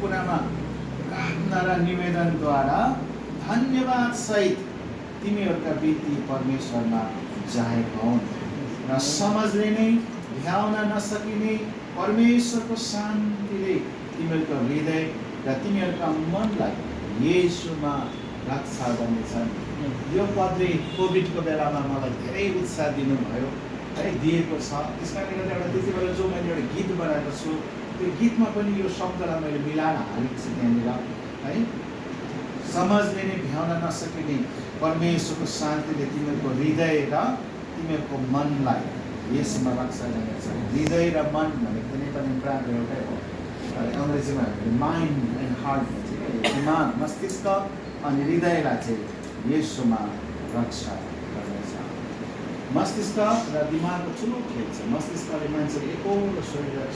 कुरामा प्रार्थना र निवेदनद्वारा धन्यवाद सहित तिमीहरूका बिन्ती परमेश्वरमा जाहेका हुन् र समझले नै भ्याउन नसकिने परमेश्वरको शान्तिले तिमीहरूको हृदय र तिमीहरूका मनलाई येशूमा रक्षा गर्नेछन्। यो पदले कोभिडको बेलामा मलाई धेरै उत्साह दिनुभयो है, दिएको छ। त्यस कारणले गर्दा एउटा त्यति बेला जो मैले एउटा गीत बनाएको छु त्यो गीतमा पनि यो शब्दलाई मैले मिलाएर हालेको छु त्यहाँनिर है। समझले नै भ्याउन नसकिने परमेश्वरको शान्तिले तिमीहरूको हृदय र तिमीहरूको मनलाई यसमा रक्षा गर्नेछ। हृदय र मन भनेको नेपाली प्रायः एउटै हो, अङ्ग्रेजीमा माइन्ड एन्ड हार्ट भन्छ क्या, दिमाग मस्तिष्क अनि हृदयलाई चाहिँ यसमा रक्षा गर्नेछ। मस्तिष्क र दिमागको ठुलो खेल छ। मस्तिष्कले मान्छेले एकोलो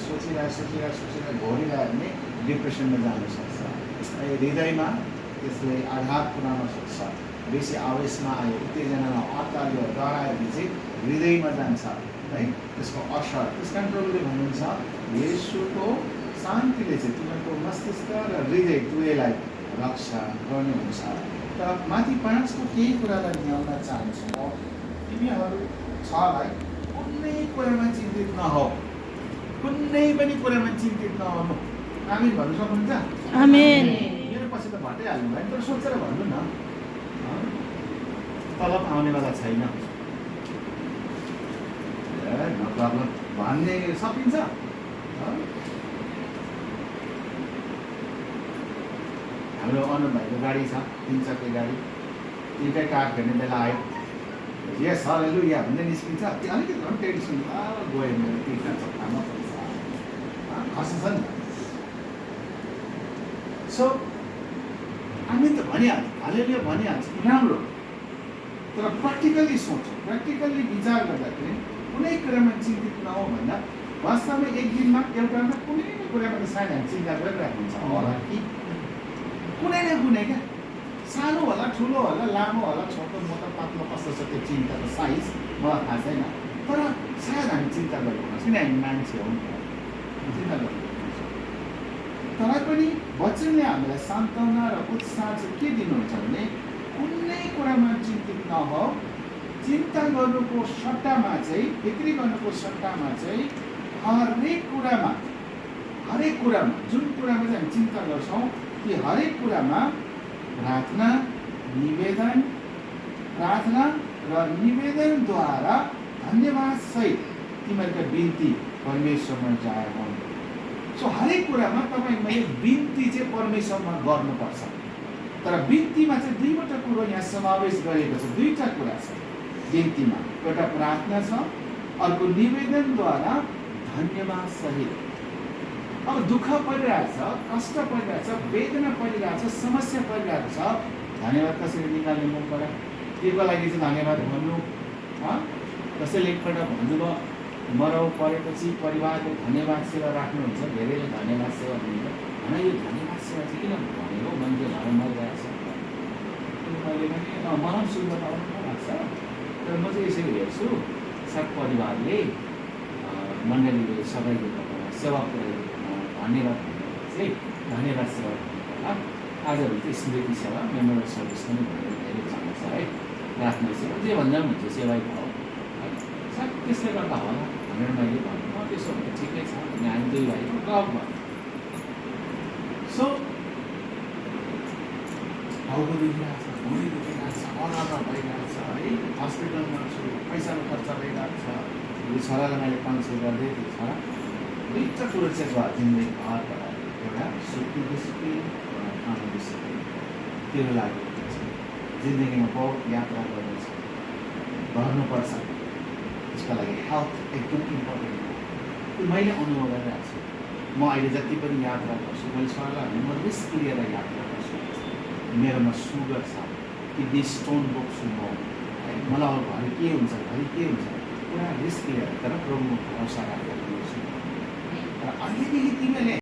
सोचिरहेर घोरिरहेर नै डिप्रेसनमा जान सक्छ। हृदयमा त्यसले आघात पुर्याउन सक्छ। बेसी आवेशमा आयो, उत्तेजनामा अत्तालियो, डरायो भने चाहिँ हृदयमा जान्छ है त्यसको असर। त्यस कारण प्रभुले भन्नुहुन्छ येशूको शान्तिले चाहिँ तिमीहरूको मस्तिष्क र हृदय दुवैलाई रक्षा गर्नुहुन्छ। तर माथि 5 को केही कुरालाई ल्याउन चाहन्छु म। तिमीहरू 6लाई कुनै कुरामा चिन्तित नहो, कुनै पनि कुरामा चिन्तित नहुनु। आमीन भन्नु सक्नुहुन्छ? आमेन। मेरो पछि त भटाइहाल्नु भयो, तर सोचेर भन्नु न। तलब आउनेवाला छैन, नो प्रब्लम भन्ने सकिन्छ। हाम्रो अनु भाइको गाडी छ, 3 चक्के गाडी। 3टै कार हेर्ने बेला आयो, यस हालेलुया भन्दै निस्किन्छ। त्यो अलिकति झन् टेन्सन गयो मेरो 3टा चक्कामा खस्छ नि। सो हामी त भनिहाल्छ, हालेलुया भनिहाल्छ, राम्रो। तर प्र्याक्टिकल्ली सोचौँ, प्र्याक्टिकल्ली विचार गर्दाखेरि कुनै कुरामा चिन्तित नहो भन्दा वास्तवमा एक दिनमा एउटामा कुनै न कुरामा त सायद हामी चिन्ता गरिरहेको हुन्छ होला कि कुनै न कुनै क्या, सानो होला ठुलो होला लामो होला छोटो मोटो पातलो कस्तो छ त्यो चिन्ताको साइज मलाई थाहा छैन। तर सायद हामी चिन्ता गरिरहेको किन हामी मान्छे हौँ, चिन्ता गरिरहेको। तर पनि वचनले हामीलाई सान्त्वना र उत्साह चाहिँ के दिनुहुन्छ भने कुनै कुरामा चिन्तित नहो। चिन्ता गर्नुको सट्टामा चाहिँ, बिक्री गर्नुको सट्टामा चाहिँ हरेक कुरामा जुन कुरामा चाहिँ हामी चिन्ता गर्छौँ ती हरेक कुरामा प्रार्थना र निवेदनद्वारा धन्यवाद सहित तिमीहरूका बिन्ती परमेश्वरमा जाहेका हुन्। सो हरेक कुरामा तपाईँ मैले बिन्ती चाहिँ परमेश्वरमा गर्नुपर्छ। तर बिन्तीमा चाहिँ 2वटा कुरो यहाँ समावेश गरेको छ। 2टा कुरा छ बिन्तीमा, एउटा प्रार्थना छ, अर्को निवेदनद्वारा धन्यवाद सहित। अब दुःख परिरहेछ, कष्ट परिरहेछ, वेदना परिरहेछ, समस्या परिरहेको छ, धन्यवाद कसरी निकाल्ने मुखबाट? त्यसको लागि चाहिँ धन्यवाद भन्नु। कसैले एकपल्ट भन्नुभयो मरौ परेपछि परिवारले धन्यवाद सेवा राख्नुहुन्छ, धेरैले धन्यवाद सेवा भन्नुहुन्छ। होइन, यो धन्यवाद सेवा चाहिँ किन भनेको? मान्छे घर मरिरहेछ, मैले पनि मलाई पनि सुन्न पाउनु लाग्छ। तर म चाहिँ यसरी हेर्छु, सब परिवारले मण्डलीले सबैले सेवा पुऱ्याइदिनु धन्यवाद भनेर चाहिँ धन्यवाद सेवा भन्नु होला। आजभोलि चाहिँ स्मृति सेवा, मेमोरियल सर्भिस पनि भनेर धेरै चल्छ है, प्रार्थना सेवा जे भन्दा पनि हुन्छ, सेवाै भयो है। सायद त्यसले गर्दा होला भनेर मैले भन्नु। त्यसो भने ठिकै छ भने हामी 2 भाइको गफ भयो। सो टाउको दुखिरहेको छ, भुँडी दुखिरहेको छ, अनादर भइरहेको छ है, हस्पिटलमा छु, पैसाको खर्च भइरहेको छ। यो छोरालाई मैले 500 गर्दै थिएँ। छोरा 2टा कुरो चाहिँ भयो जिन्दगी घरबाट, एउटा सुत्नु डिसिप्लिन, एउटा खानु डिसिप्लिन। त्यो लागि जिन्दगीमा बहुत यात्रा गर्नुपर्छ। त्यसको लागि हेल्थ एकदम इम्पोर्टेन्ट हो। त्यो मैले अनुभव गरिरहेको छु। म अहिले जति पनि यात्रा गर्छु, मैले छोरालाई भने म रिस्क लिएर यात्रा गर्छु। मेरोमा सुगर छ, किडनी स्टोन बोक्छु म, मलाई अब घरि के हुन्छ पुरा रिस्क लिएर, तर प्रभुमा भरोसा राखेर गर्छु। तर अहिलेदेखि तिमीले